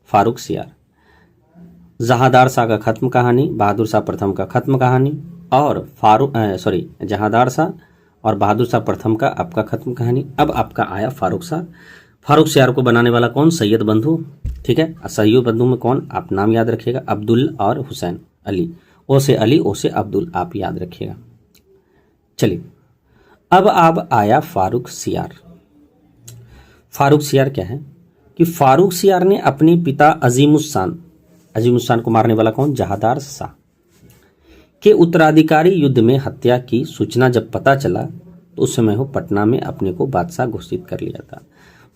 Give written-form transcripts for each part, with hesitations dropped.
फारूक सियार। जहादार शाह का खत्म कहानी, बहादुर शाह प्रथम का खत्म कहानी, और जहादार शाह और बहादुर शाह प्रथम का आपका खत्म कहानी। अब आपका आया फारूक शाह। फारूक सियार को बनाने वाला कौन? सैयद बंधु। ठीक है, सैयद बंधु में कौन? आप नाम याद रखिएगा, अब्दुल और हुसैन अली। ओ से अली, ओ से अब्दुल, आप याद रखिएगा। चलिए, अब आया फारूक सियार। फारूक सियार क्या है कि फारूक सियार ने अपने पिता अजीमुस्सान को मारने वाला कौन? जहादार शाह के उत्तराधिकारी युद्ध में हत्या की सूचना जब पता चला तो उस समय वो पटना में अपने को बादशाह घोषित कर लिया था।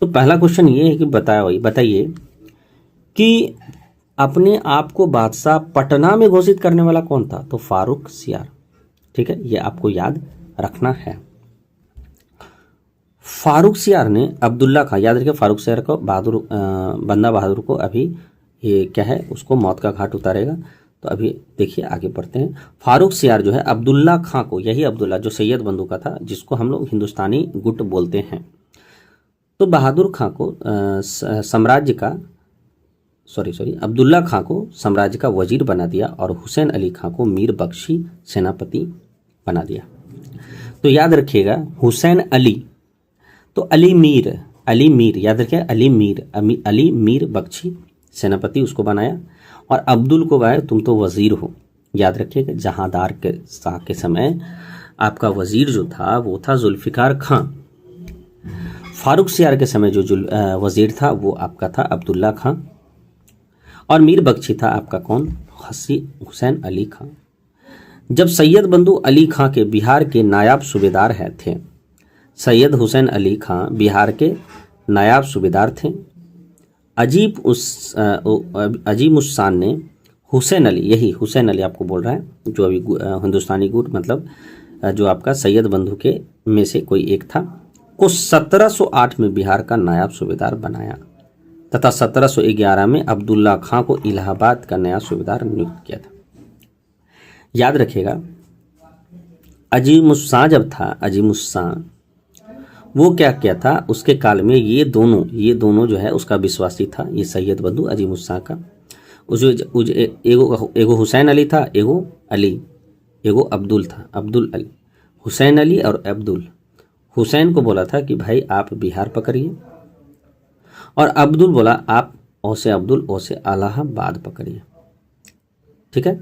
तो पहला क्वेश्चन ये है कि बताइए कि अपने आप को बादशाह पटना में घोषित करने वाला कौन था? तो फारूक सियार। ठीक है, ये आपको याद रखना है। फारूक सियार ने अब्दुल्ला खां, याद रखिए, फारूक सियार को बंदा बहादुर को अभी ये क्या है, उसको मौत का घाट उतारेगा। तो अभी देखिए, आगे बढ़ते हैं। फारूक सियार जो है अब्दुल्ला खां को, यही अब्दुल्ला जो सैयद बंधु का था, जिसको हम लोग हिंदुस्तानी गुट बोलते हैं, तो बहादुर खां को अब्दुल्ला खां को साम्राज्य का वजीर बना दिया और हुसैन अली खां को मीर बख्शी सेनापति बना दिया। तो याद रखिएगा, हुसैन अली तो अली मीर याद रखिए, अली मीर बख्शी सेनापति उसको बनाया, और अब्दुल को बनाया तुम तो वजीर हो। याद रखिएगा, जहादार के शाह के समय आपका वजीर जो था वो था जुल्फिकार खां। फारूक सियार के समय जो वजीर था वो आपका था अब्दुल्ला खां, और मीर बख्शी था आपका कौन? हुसैन अली खां। जब सैयद बंधु अली खां के बिहार के नायाब सूबेदार थे, सैयद हुसैन अली खां बिहार के नायाब सूबेदार थे। अजीमुस्सान ने हुसैन अली, यही हुसैन अली आपको बोल रहा है, जो अभी हिंदुस्तानी गुट मतलब जो आपका सैयद बंधु के में से कोई एक था, को 1708 में बिहार का नायाब सूबेदार बनाया तथा 1711 में अब्दुल्ला खां को इलाहाबाद का नया सूबेदार नियुक्त किया था। याद रखिएगा, अजीमुस्सान जब था, अजीमुस्सान वो क्या किया था उसके काल में, ये दोनों जो है उसका विश्वासी था, ये सैयद बंधु अजीमुस्सान का। एगो हुसैन अली था, एगो अब्दुल था, अब्दुल अली, हुसैन अली और अब्दुल। हुसैन को बोला था कि भाई आप बिहार पकड़िए, और अब्दुल बोला आप ओ से अब्दुल, ओ से इलाहाबाद पकड़िए। ठीक है,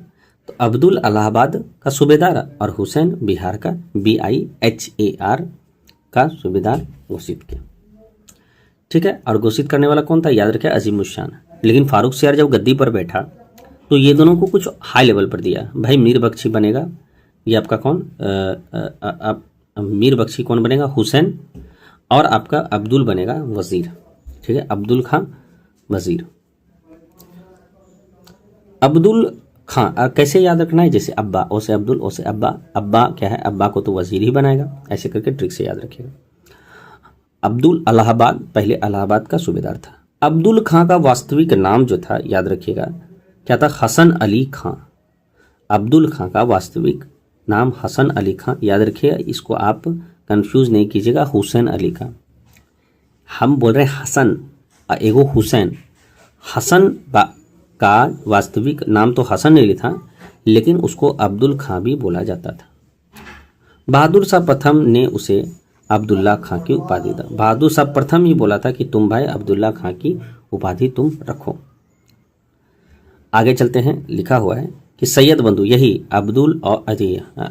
तो अब्दुल इलाहाबाद का सूबेदार और हुसैन बिहार का BIHAR का सूबेदार घोषित किया। ठीक है, और घोषित करने वाला कौन था? याद रखिए, अजीमुस्सान। लेकिन फारूक सियार जब गद्दी पर बैठा तो ये दोनों को कुछ हाई लेवल पर दिया, भाई मीर बख्शी बनेगा, ये आपका कौन? मीर बख्शी कौन बनेगा? हुसैन, और आपका अब्दुल बनेगा वजीर। ठीक है, अब्दुल खां वजीर। अब्दुल खां कैसे याद रखना है? जैसे अब्बा, ओ से अब्दुल, ओ से अब्बा। अब्बा क्या है? अब्बा को तो वजीर ही बनाएगा, ऐसे करके ट्रिक से याद रखिएगा। अब्दुल इलाहाबाद, पहले इलाहाबाद का सूबेदार था। अब्दुल खां का वास्तविक नाम जो था, याद रखिएगा, क्या था? हसन अली खां। अब्दुल खां का वास्तविक नाम हसन अली खां, याद रखिएगा, इसको आप कंफ्यूज नहीं कीजिएगा हुसैन अली का। हम बोल रहे हैं हसन, एगो हुसैन। हसन का वास्तविक नाम तो हसन अली था, लेकिन उसको अब्दुल खां भी बोला जाता था। बहादुर शाह प्रथम ने उसे अब्दुल्ला खां की उपाधि दी। बहादुर शाह प्रथम ही बोला था कि तुम भाई अब्दुल्ला खां की उपाधि तुम रखो। आगे चलते हैं, लिखा हुआ है कि सैयद बंधु, यही अब्दुल और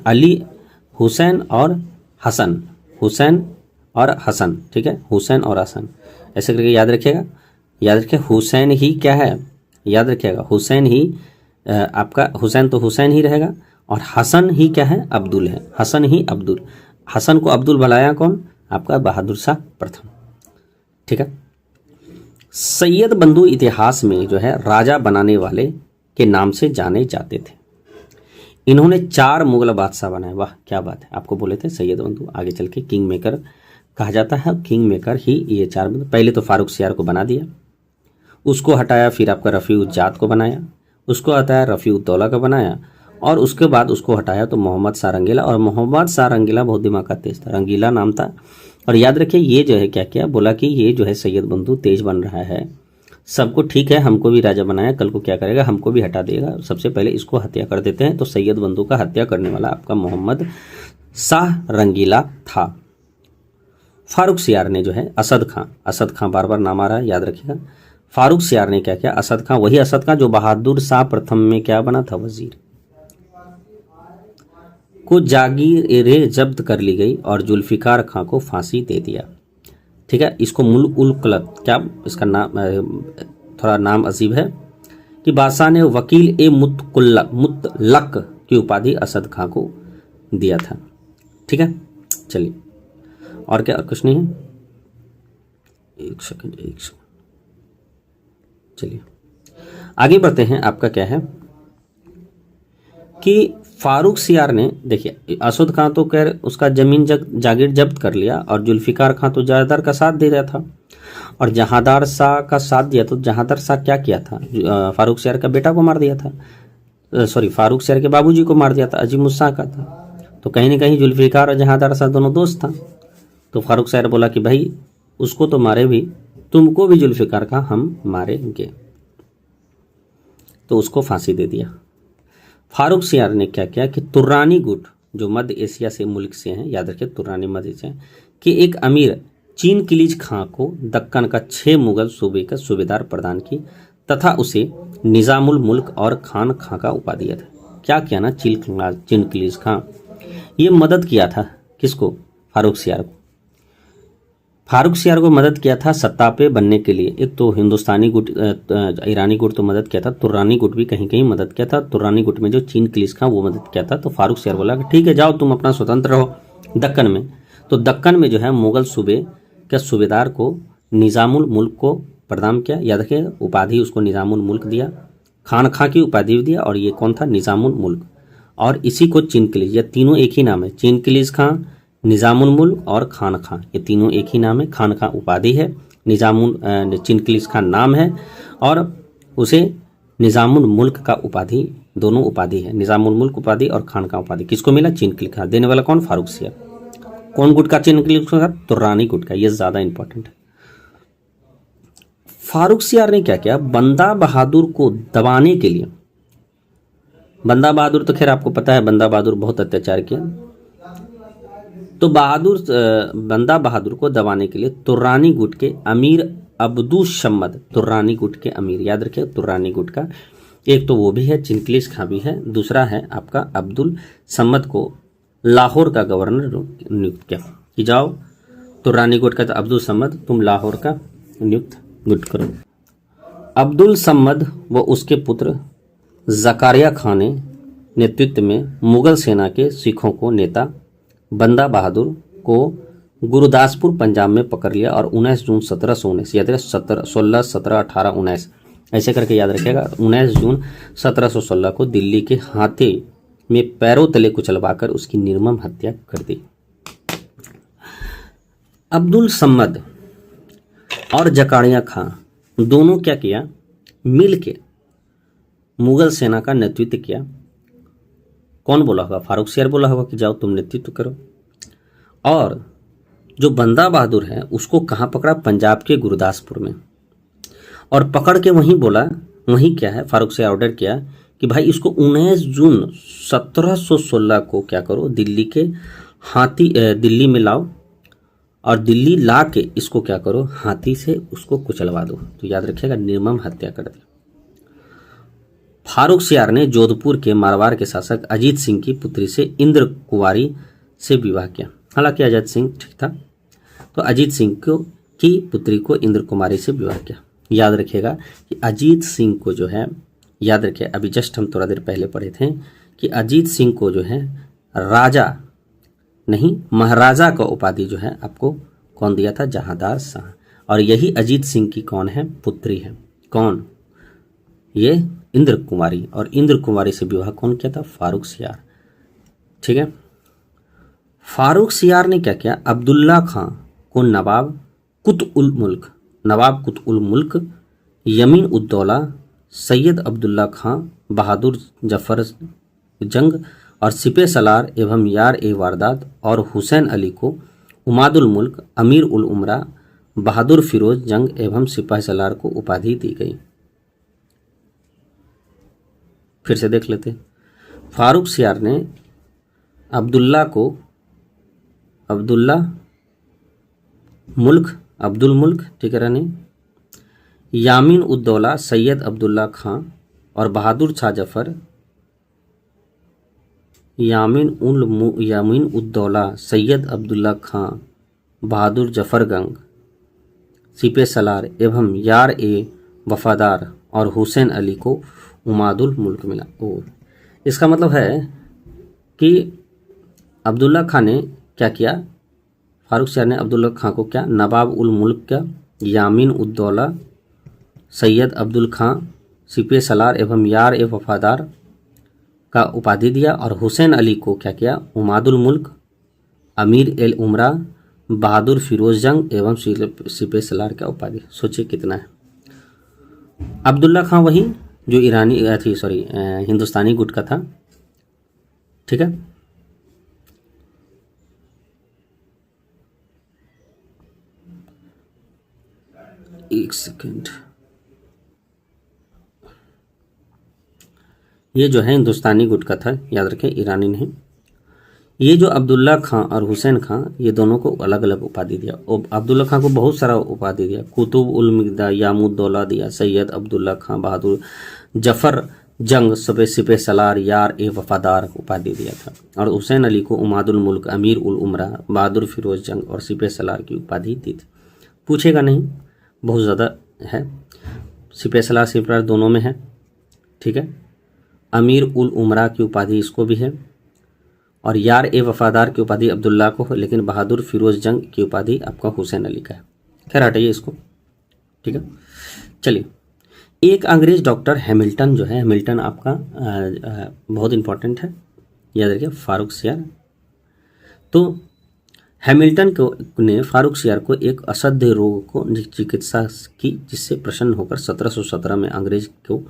अली, हुसैन और हसन, हुसैन और हसन। ठीक है, हुसैन और हसन, ऐसे करके याद रखिएगा। याद रखिए, हुसैन ही क्या है? याद रखिएगा, हुसैन ही आपका, हुसैन तो हुसैन ही रहेगा, और हसन ही क्या है? अब्दुल है, हसन ही अब्दुल। हसन को अब्दुल बनाया कौन? आपका बहादुर शाह प्रथम। ठीक है, सैयद बंधु इतिहास में जो है राजा बनाने वाले के नाम से जाने जाते थे। इन्होंने 4 मुगल बादशाह बनाए। वाह क्या बात है, आपको बोले थे सैयद बंधु, आगे चल के किंग मेकर कहा जाता है। किंग मेकर ही ये 4 बंधु। पहले तो फारूक सियार को बना दिया, उसको हटाया, फिर आपका रफ़ी-उज़्ज़ात को बनाया, उसको हटाया, रफ़ी-उद-दौला का बनाया, और उसके बाद उसको हटाया तो मोहम्मद शाह रंगीला। और मोहम्मद शाह रंगीला बहुत दिमाग का तेज था, रंगीला नाम था। और याद रखिए, ये जो है क्या क्या बोला कि ये जो है सैयद बंधु तेज बन रहा है, सबको ठीक है, हमको भी राजा बनाया, कल को क्या करेगा, हमको भी हटा देगा, सबसे पहले इसको हत्या कर देते हैं। तो सैयद बंधु का हत्या करने वाला आपका मोहम्मद शाह रंगीला था। फारूक सियार ने जो है असद खां बार बार नाम आ रहा है, याद रखिएगा। फारूक सियार ने क्या किया, असद खां, वही असद खां जो बहादुर शाह प्रथम में क्या बना था, वजीर, को जागीरें जब्त कर ली गई और जुल्फिकार खां को फांसी दे दिया। ठीक है, इसको मुल्क उल कलत, क्या इसका नाम, थोड़ा नाम अजीब है, कि बादशाह ने वकील ए मुतलक की उपाधि असद खां को दिया था। ठीक है, चलिए और क्या, और कुछ नहीं है, एक सेकंड, चलिए आगे बढ़ते हैं। आपका क्या है कि फारूक सियार ने, देखिए असद खां तो कह उसका जमीन जागीर जब्त कर लिया और जुल्फिकार खां तो जहादार का साथ दे रहा था, और जहादार शाह का साथ दिया। तो जहादार शाह क्या किया था, फारूक सियार का बेटा को मार दिया था, सॉरी फारूक सियार के बाबूजी को मार दिया था, अजीम शाह का था। तो कहीं ना कहीं जुल्फिकार और जहादार शाह दोनों दोस्त था। तो फारूक सियार बोला कि भाई उसको तो मारे भी, तुमको भी जुल्फिकार का हम मारेंगे, तो उसको फांसी दे दिया। फारूक सियार ने क्या किया कि तुर्रानी गुट, जो मध्य एशिया से मुल्क से हैं, याद रखिए तुर्रानी मध्य एशिया कि एक अमीर चीन किलीज खां को दक्कन का 6 मुगल सूबे का सूबेदार प्रदान की तथा उसे निजामुल मुल्क और खान खां का उपाधि दिया था। क्या किया ना, चीन किलीज खां ये मदद किया था किसको, फारूक सियार को। फारूक सियार को मदद किया था सत्ता पे बनने के लिए। एक तो हिंदुस्तानी गुट, ईरानी गुट तो मदद किया था, तुर्रानी गुट भी कहीं कहीं मदद किया था। तुर्रानी गुट में जो चीन किलीज खां वो मदद किया था। तो फारूक सियार बोला कि ठीक है जाओ तुम अपना स्वतंत्र रहो दक्कन में। तो दक्कन में जो है मुगल सूबे के सूबेदार को निजामुल मुल्क को प्रदान किया, याद रखिए उपाधि उसको निजामुल मुल्क दिया, खान खां की उपाधि दिया, और ये कौन था, निजामुल मुल्क। और इसी को चीन किलीज, ये तीनों एक ही नाम है, चीन किलीज खां, निजामुल मुल्क और खान खां, ये तीनों एक ही नाम है। खान खां उपाधि है, चीन किलीज खां नाम है, और उसे निजामुल मुल्क का उपाधि, दोनों उपाधि है, निजामुल मुल्क उपाधि और खान खां उपाधि किसको मिला, चीन किलीज खां। देने वाला कौन, फारूक सियार। कौन गुट का चीन किलीज खां, तुर्रानी गुट का, ये ज्यादा इंपॉर्टेंट है। फारूक सियार ने क्या किया, बंदा बहादुर को दबाने के लिए, बंदा बहादुर तो खैर आपको पता है, बंदा बहादुर बहुत अत्याचार किया, तो बंदा बहादुर को दबाने के लिए तुर्रानी गुट के अमीर अब्दुल सम्मद, तुर्रानी गुट के अमीर, याद रखिए तुर्रानी गुट का एक तो वो भी है, चिनकिलिस खां भी है, दूसरा है आपका अब्दुल सम्मद को लाहौर का गवर्नर नियुक्त किया कि जाओ तुर्रानी गुट का, तो अब्दुल सम्मद तुम लाहौर का नियुक्त गुट करो। अब्दुल सम्मद व उसके पुत्र जकारिया खान ने नेतृत्व में मुगल सेना के सिखों को नेता बंदा बहादुर को गुरुदासपुर पंजाब में पकड़ लिया और 19 जून 1719, याद रखिए 16, 17, 18, 19 ऐसे करके याद रखिएगा, 19 जून 1716 को दिल्ली के हाथे में पैरों तले कुचलवाकर उसकी निर्मम हत्या कर दी। अब्दुल सम्मद और जकारिया खां दोनों क्या किया, मिल के मुगल सेना का नेतृत्व किया। कौन बोला होगा, फारूक सियार बोला होगा कि जाओ तुम नेतृत्व करो। और जो बंदा बहादुर है उसको कहाँ पकड़ा, पंजाब के गुरदासपुर में, और पकड़ के वहीं बोला, वहीं क्या है, फारूक सियार ऑर्डर किया कि भाई इसको 19 जून 1716 को क्या करो, दिल्ली में लाओ, और दिल्ली ला के इसको क्या करो, हाथी से उसको कुचलवा दो। तो याद रखिएगा निर्मम हत्या कर दी। फारूक सियार ने जोधपुर के मारवाड़ के शासक अजीत सिंह की पुत्री से इंद्र कुमारी से विवाह किया। हालांकि अजीत सिंह ठीक था, तो अजीत सिंह की पुत्री को इंद्र कुमारी से विवाह किया। याद रखिएगा कि अजीत सिंह को जो है, याद रखिए अभी जस्ट हम थोड़ा देर पहले पढ़े थे कि अजीत सिंह को जो है राजा नहीं महाराजा का उपाधि जो है आपको कौन दिया था, जहादार शाह। और यही अजीत सिंह की कौन है, पुत्री है, कौन, ये इंद्र कुमारी। और इंद्र कुमारी से विवाह कौन किया था, फारूक सियार। ठीक है, फारूक सियार ने क्या किया, अब्दुल्ला खां को नवाब कुत उल मुल्क, यमीन उद्दौला, सैयद अब्दुल्ला खां, बहादुर जफर जंग और सिपे सलार एवं यार ए वारदात और हुसैन अली को उमादुल मुल्क, अमीर उल उमरा, बहादुर फिरोज जंग एवं सिपाही सलार को उपाधि दी गई। फिर से देख लेते। फारूक सियार ने अब्दुल मुल्क ठीक है रानी, यामीन उद्दौला सैयद अब्दुल्ला खां और बहादुर शाह जफर, यामीन उद्दौला सैयद अब्दुल्ला खां, बहादुर जफरगंग, सिपे सलार एवं यार ए वफादार और हुसैन अली को उमादुल मुल्क मिला। इसका मतलब है कि अब्दुल्ला खां ने क्या किया, फारूक सियार ने अब्दुल्ला खां को क्या नवाब उल मुल्क का, यामीन उद्दौला सैयद अब्दुल खां, सिपे सलार एवं यार ए वफादार का उपाधि दिया और हुसैन अली को क्या किया उमादुल मुल्क, अमीर एल उमरा, बहादुर फिरोज जंग एवं सिपे सलार का उपाधि। सोचिए कितना है। अब्दुल्ला खां वही जो ईरानी थी, हिंदुस्तानी गुट का था, ठीक है। एक सेकेंड, ये जो है हिंदुस्तानी गुट का था, याद रखें, ईरानी नहीं। ये जो अब्दुल्ला खां और हुसैन खां, ये दोनों को अलग अलग उपाधि दिया। अब्दुल्ला खां को बहुत सारा उपाधि दिया, कुतुब उल मिगदा, यामुद्दौला दिया, सैयद अब्दुल्ला खां, बहादुर जफर जंग, सिपे सलार, यार ए वफादार उपाधि दिया था। और हुसैन अली को उमादुल मुल्क, अमीर उल उमरा, बहादुर फिरोज जंग और सिपे सलार की उपाधि दी थी। पूछेगा नहीं, बहुत ज़्यादा है। सिपे सलार सिपे दोनों में है, ठीक है। अमीर उल उमरा की उपाधि इसको भी है और यार ए वफादार की उपाधि अब्दुल्ला को है, लेकिन बहादुर फिरोज जंग की उपाधि आपका हुसैन अली का है। खैर हटाइए इसको, ठीक है। चलिए, एक अंग्रेज डॉक्टर हैमिल्टन जो है, हैमिल्टन आपका बहुत इंपॉर्टेंट है, याद रखिए। फारूक सियार, तो हैमिल्टन ने फारूक सियार को एक असाध्य रोग को चिकित्सा की, जिससे प्रसन्न होकर 1717 में अंग्रेज को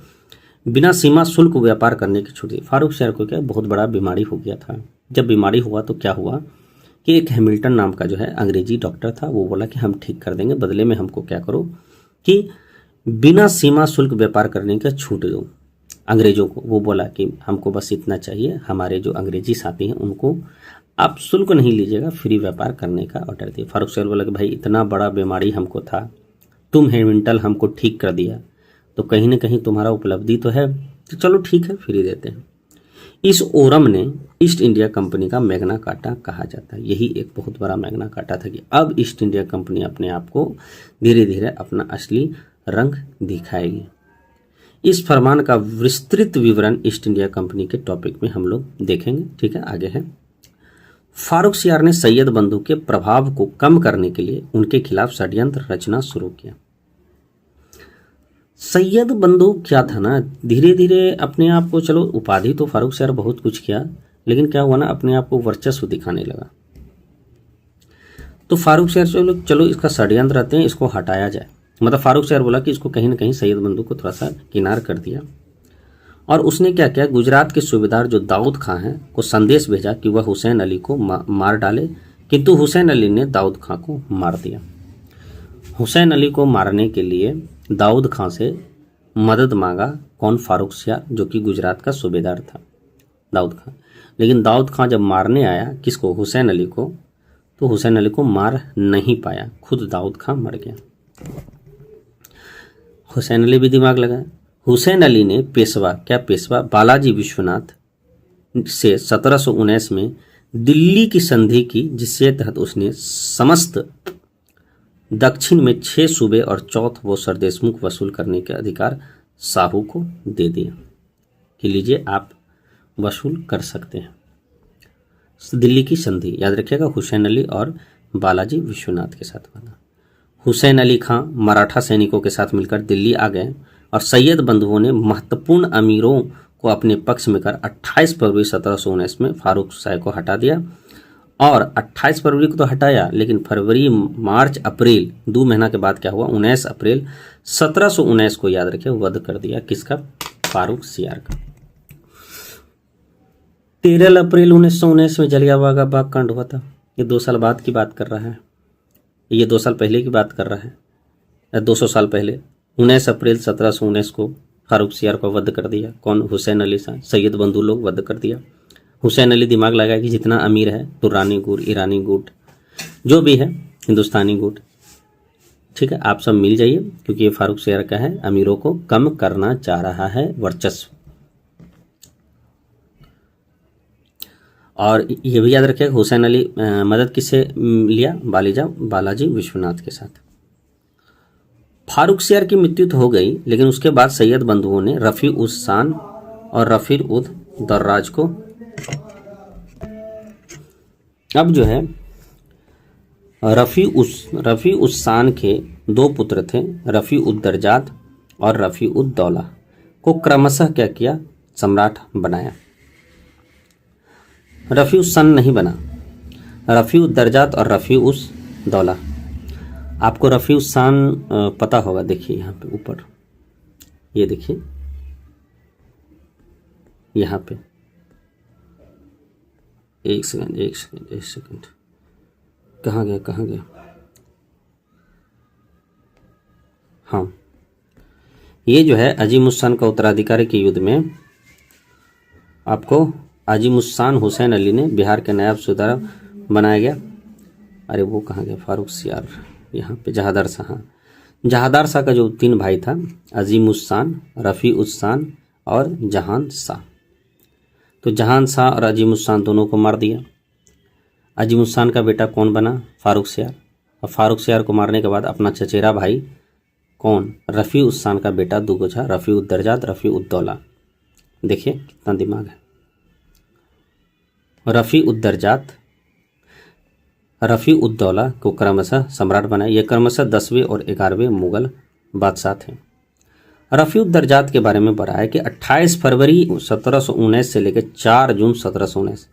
बिना सीमा शुल्क व्यापार करने की छूट दी। फारूक सियार को क्या बहुत बड़ा बीमारी हो गया था। जब बीमारी हुआ तो क्या हुआ कि एक हैमिल्टन नाम का जो है अंग्रेजी डॉक्टर था, वो बोला कि हम ठीक कर देंगे, बदले में हमको क्या करो कि बिना सीमा शुल्क व्यापार करने का छूट दो अंग्रेजों को। वो बोला कि हमको बस इतना चाहिए, हमारे जो अंग्रेजी साथी हैं उनको आप शुल्क नहीं लीजिएगा, फ्री व्यापार करने का ऑर्डर दिया। फारूक सियार बोला कि भाई इतना बड़ा बीमारी हमको था, तुम हैमिल्टन हमको ठीक कर दिया, तो कहीं ना कहीं तुम्हारा उपलब्धि तो है, तो चलो ठीक है, फ्री देते हैं। इस ओरम ने ईस्ट इंडिया कंपनी का मैग्ना कार्टा कहा जाता है। यही एक बहुत बड़ा मैग्ना कार्टा था कि अब ईस्ट इंडिया कंपनी अपने आप को धीरे धीरे अपना असली रंग दिखाएगी। इस फरमान का विस्तृत विवरण ईस्ट इंडिया कंपनी के टॉपिक में हम लोग देखेंगे, ठीक है। आगे है, फारूक सियार ने सैयद बंधु के प्रभाव को कम करने के लिए उनके खिलाफ षड्यंत्र रचना शुरू किया। सैयद बंधु क्या था ना, धीरे धीरे अपने आप को, चलो उपाधि तो फारूक सियार बहुत कुछ किया, लेकिन क्या हुआ ना, अपने आप को वर्चस्व दिखाने लगा। तो फारूक सियार चलो इसका षड्यंत्र रहते हैं, इसको हटाया जाए। मतलब फारूक सियार बोला कि इसको कहीं ना कहीं सैयद बंधु को थोड़ा सा किनार कर दिया। और उसने क्या किया, गुजरात के सूबेदार जो दाऊद खां हैं को संदेश भेजा कि वह हुसैन अली को मार डाले, किंतु हुसैन अली ने दाऊद खां को मार दिया। हुसैन अली को मारने के लिए दाऊद खां से मदद मांगा कौन, फारूक सियार, जो कि गुजरात का सूबेदार था दाऊद खां। लेकिन दाऊद खां जब मारने आया किसको, हुसैन अली को, तो हुसैन अली को मार नहीं पाया, खुद दाऊद खां मर गया। हुसैन अली भी दिमाग लगाया। हुसैन अली ने पेशवा बालाजी विश्वनाथ से 1719 में दिल्ली की संधि की, जिसके तहत उसने समस्त दक्षिण में 6 सूबे और चौथ वो सरदेशमुख वसूल करने के अधिकार साहू को दे दिया कि लीजिए आप वसूल कर सकते हैं। दिल्ली की संधि याद रखिएगा, हुसैन अली और बालाजी विश्वनाथ के साथ बना। हुसैन अली खां मराठा सैनिकों के साथ मिलकर दिल्ली आ गए और सैयद बंधुओं ने महत्वपूर्ण अमीरों को अपने पक्ष में कर 28 फरवरी 1719 में फारूक शाह को हटा दिया। और 28 फरवरी को तो हटाया, लेकिन फरवरी, मार्च, अप्रैल 2 महीना के बाद क्या हुआ, 19 अप्रैल 1719 को याद रखिए वध कर दिया। किसका, फारूक सियार का। 13 अप्रैल 1919 में जलियांवाला बाग कांड हुआ था। ये 2 साल बाद की बात कर रहा है। ये 2 साल पहले की बात कर रहा है, 200 साल पहले 19 अप्रैल 1719 को फारूक सियार को वध कर दिया। कौन? हुसैन अली शाह, सैयद बंधु लोग वध कर दिया। हुसैन अली दिमाग लगाया कि जितना अमीर है, दुर्रानी गुट, ईरानी गुट, जो भी है, हिंदुस्तानी गुट, ठीक है, आप सब मिल जाइए, क्योंकि ये फारूक सियार का है, अमीरों को कम करना चाह रहा है वर्चस्व। और ये भी याद रखिएगा, हुसैन अली मदद किससे लिया? बालाजी विश्वनाथ के साथ। फारूक सियार की मृत्यु तो हो गई, लेकिन उसके बाद सैयद बंधुओं ने रफ़ी उस शान और रफ़ी उद दर्राज को, अब जो है रफ़ी उस शान के 2 पुत्र थे, रफ़ी उद दर्जात और रफ़ी उद दौला, को क्रमशः क्या किया? सम्राट बनाया। रफ़ी उस शान नहीं बना, रफ़ी उद दर्जात और रफ़ी उस दौला। आपको रफ़ी उस शान पता होगा, देखिए यहाँ पे ऊपर, ये देखिए यहाँ पे, एक सेकंड, कहाँ गया? हाँ, ये जो है अजीमुस्सान का उत्तराधिकारी के युद्ध में आपको अजीमुस्सान हुसैन अली ने बिहार के नायब सूबेदार बनाया गया। अरे वो कहाँ गया? फारूक सियार, यहाँ पे जहादार शाह। हाँ, जहादार शाह का जो 3 भाई था, अजीमुस्सान, रफ़ी उस शान और जहान शाह, तो जहान शाह और अजीमुस्सान दोनों को मार दिया। अजीमुस्सान का बेटा कौन बना? फारूक सियार। और फारूक सियार को मारने के बाद अपना चचेरा भाई कौन? रफ़ी उस शान का बेटा दूगोजा, रफ़ी उद दर्जात, रफ़ी उद दौला। देखिए कितना दिमाग है। रफ़ी उद दर्जात, रफ़ी उद दौला को क्रमशः सम्राट बनाया। ये क्रमशः 10वें और 11वें मुगल बादशाह थे। रफ़ी उद दर्जात के बारे में पढ़ा है कि 28 फरवरी 1719 से लेकर 4 जून 1719,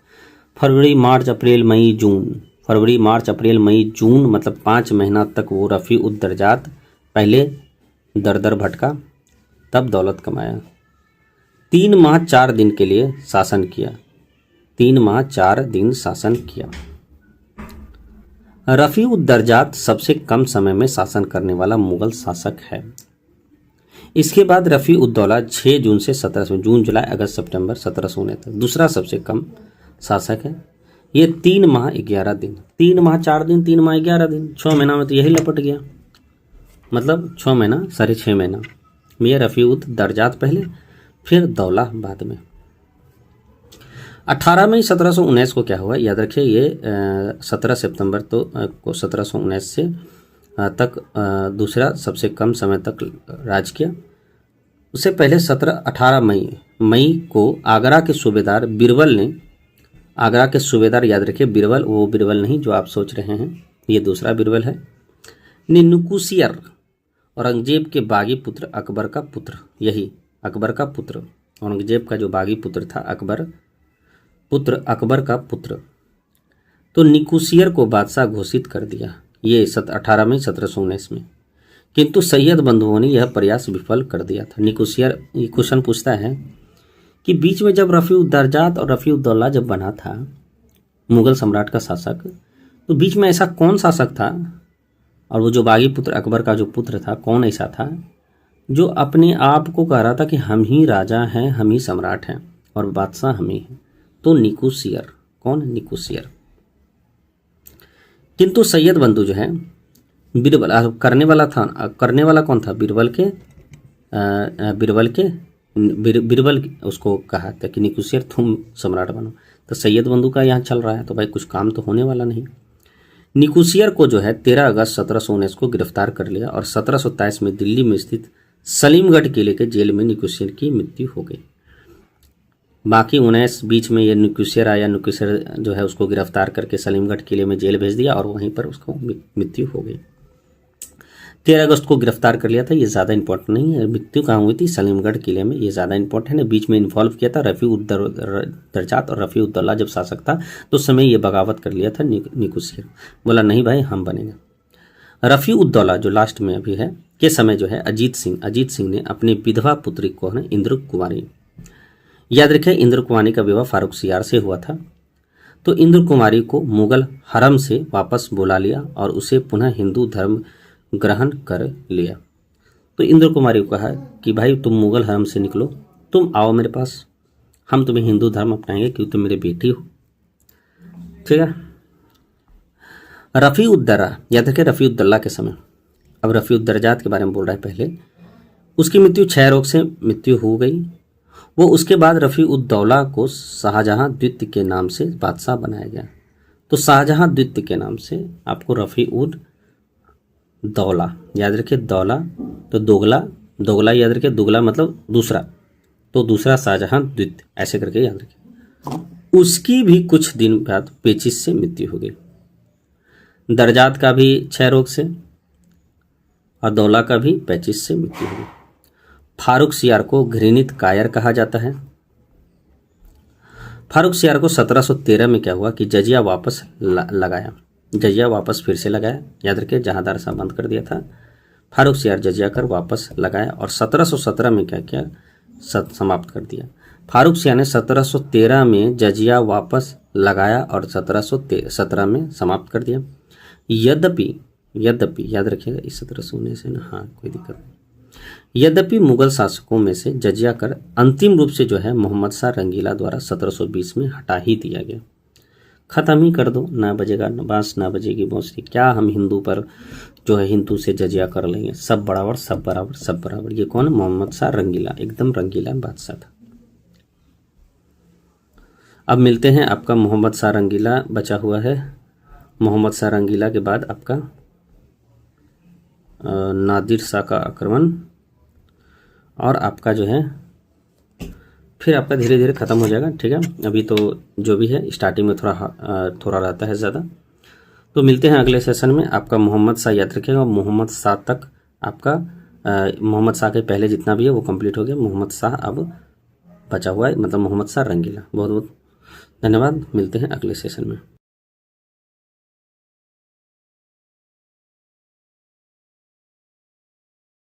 फरवरी मार्च अप्रैल मई जून मतलब 5 महीना तक वो रफ़ी उद दर्जात पहले दर दर भटका, तब दौलत कमाया। 3 माह 4 दिन के लिए शासन किया, 3 माह 4 दिन शासन किया। रफ़ी उद दर्जात सबसे कम समय में शासन करने वाला मुगल शासक है। इसके बाद रफ़ी उद दौला 6 जून से 17 जून, जुलाई, अगस्त, सितंबर 1719 तक दूसरा सबसे कम शासक है। ये 3 माह 11 दिन, 3 माह 4 दिन, 3 माह 11 दिन, 6 महीना में तो यही लपट गया, मतलब 6 महीना, 6.5 महीना। ये रफ़ी उद दर्जात पहले, फिर दौला बाद में। 18 मई 1719 को क्या हुआ? याद रखिए, ये 17 सितंबर को 1719 से तक दूसरा सबसे कम समय तक राज किया। उससे पहले 18 मई को आगरा के सूबेदार बीरबल ने, आगरा के सूबेदार याद रखिए, बीरबल वो बीरबल नहीं जो आप सोच रहे हैं, ये दूसरा बीरबल है, ने निकुसियर, औरंगजेब के बागी पुत्र अकबर का पुत्र, यही अकबर का पुत्र, औरंगजेब का जो बागी पुत्र था अकबर का पुत्र, तो निकुसियर को बादशाह घोषित कर दिया, ये 18 मई 1719 में। किंतु सैयद बंधुओं ने यह प्रयास विफल कर दिया था। निकुसियर, ये क्वेश्चन पूछता है कि बीच में जब रफ़ी उद दर्जात और रफ़ी उद दौला जब बना था मुगल सम्राट का शासक, तो बीच में ऐसा कौन शासक था, और वो जो बागी पुत्र अकबर का जो पुत्र था, कौन ऐसा था जो अपने आप को कह रहा था कि हम ही राजा हैं, हम ही सम्राट हैं और बादशाह हम ही हैं? तो निकुसियर। कौन? निकुसियर। किंतु सैयद बंधु जो है बीरबल करने वाला कौन था? बीरबल उसको कहा था कि निकुसियर तुम सम्राट बनो, तो सैयद बंधु का यहाँ चल रहा है, तो भाई कुछ काम तो होने वाला नहीं। निकुसियर को जो है 13 अगस्त 1719 को गिरफ्तार कर लिया और 1727 में दिल्ली में स्थित सलीमगढ़ किले के जेल में निकुसियर की मृत्यु हो गई। बाकी 19 बीच में ये निकुसियर आया, निकुसियर जो है उसको गिरफ्तार करके सलीमगढ़ किले में जेल भेज दिया और वहीं पर उसको मृत्यु हो गई। 13 अगस्त को गिरफ्तार कर लिया था, ये ज़्यादा इंपॉर्टेंट नहीं है। मृत्यु कहाँ हुई थी? सलीमगढ़ किले में, ये ज़्यादा इंपॉर्टेंट है। बीच में इन्वॉल्व किया था रफ़ी उद दर्जात और रफ़ी उद दौला जब शासक था तो उस समय ये बगावत कर लिया था निकुसियर, बोला नहीं भाई हम बनेंगे। रफ़ी उद दौला जो लास्ट में अभी है के समय जो है अजीत सिंह ने अपनी विधवा पुत्री को है इंद्र कुमारी, याद रखें इंद्र कुमारी का विवाह फारूक सियार से हुआ था। तो इंद्र कुमारी को मुगल हरम से वापस बुला लिया और उसे पुनः हिंदू धर्म ग्रहण कर लिया। तो इंद्र कुमारी को कहा कि भाई तुम मुगल हरम से निकलो, तुम आओ मेरे पास, हम तुम्हें हिंदू धर्म अपनाएंगे क्योंकि तुम मेरी बेटी हो। ठीक है। रफ़ी उद्दर्रा, याद रखिए रफ़ी उद्दौला के समय, अब रफ़ी उद्दर्जात के बारे में बोल रहा है। पहले उसकी मृत्यु क्षय रोग से मृत्यु हो गई। वो उसके बाद रफ़ी उद्दौला को शाहजहां द्वितीय के नाम से बादशाह बनाया गया। तो शाहजहां द्वितीय के नाम से आपको रफ़ी उद दौला याद रखिए, दौला तो दोगला, दोगला याद रखिए, दुगला मतलब दूसरा, तो दूसरा शाहजहां द्वितीय ऐसे करके याद रखिए। उसकी भी कुछ दिन बाद पेचिश से मृत्यु हो गई। दर्जात का भी क्षय रोग से और दौला का भी पेचिश से मृत्यु हो गई। फारूक सियार को घृणित कायर कहा जाता है। फारूक सियार को 1713 में क्या हुआ कि जजिया वापस लगाया, जजिया वापस फिर से लगाया। याद रखिए जहांदार साहब बंद कर दिया था, फारूक सियार जजिया कर वापस लगाया और 1717 में क्या किया, समाप्त कर दिया। फारूक सियार ने 1713 में जजिया वापस लगाया और 1717 में समाप्त कर दिया। यद्यपि याद रखिएगा इस 1700 होने से ना, हाँ कोई दिक्कत नहीं। यद्यपि मुगल शासकों में से जजिया कर अंतिम रूप से जो है मोहम्मद शाह रंगीला द्वारा 1720 में हटा ही दिया गया। खत्म ही कर दो, ना बजेगा बांस ना बजेगी बांसुरी, क्या हम हिंदू पर जो है हिंदू से जजिया कर लेंगे, सब बराबर सब बराबर सब बराबर। ये कौन? मोहम्मद शाह रंगीला, एकदम रंगीला बादशाह था। अब मिलते हैं, आपका मोहम्मद शाह रंगीला बचा हुआ है। मोहम्मद शाह रंगीला के बाद आपका नादिर शाह का आक्रमण और आपका जो है फिर आपका धीरे धीरे ख़त्म हो जाएगा। ठीक है, अभी तो जो भी है स्टार्टिंग में थोड़ा रहता है ज़्यादा। तो मिलते हैं अगले सेशन में। आपका मोहम्मद शाह याद रखिएगा, मोहम्मद शाह तक आपका मोहम्मद शाह के पहले जितना भी है वो कंप्लीट हो गया। मोहम्मद शाह अब बचा हुआ है, मतलब मोहम्मद शाह रंगीला। बहुत बहुत धन्यवाद, मिलते हैं अगले सेशन में।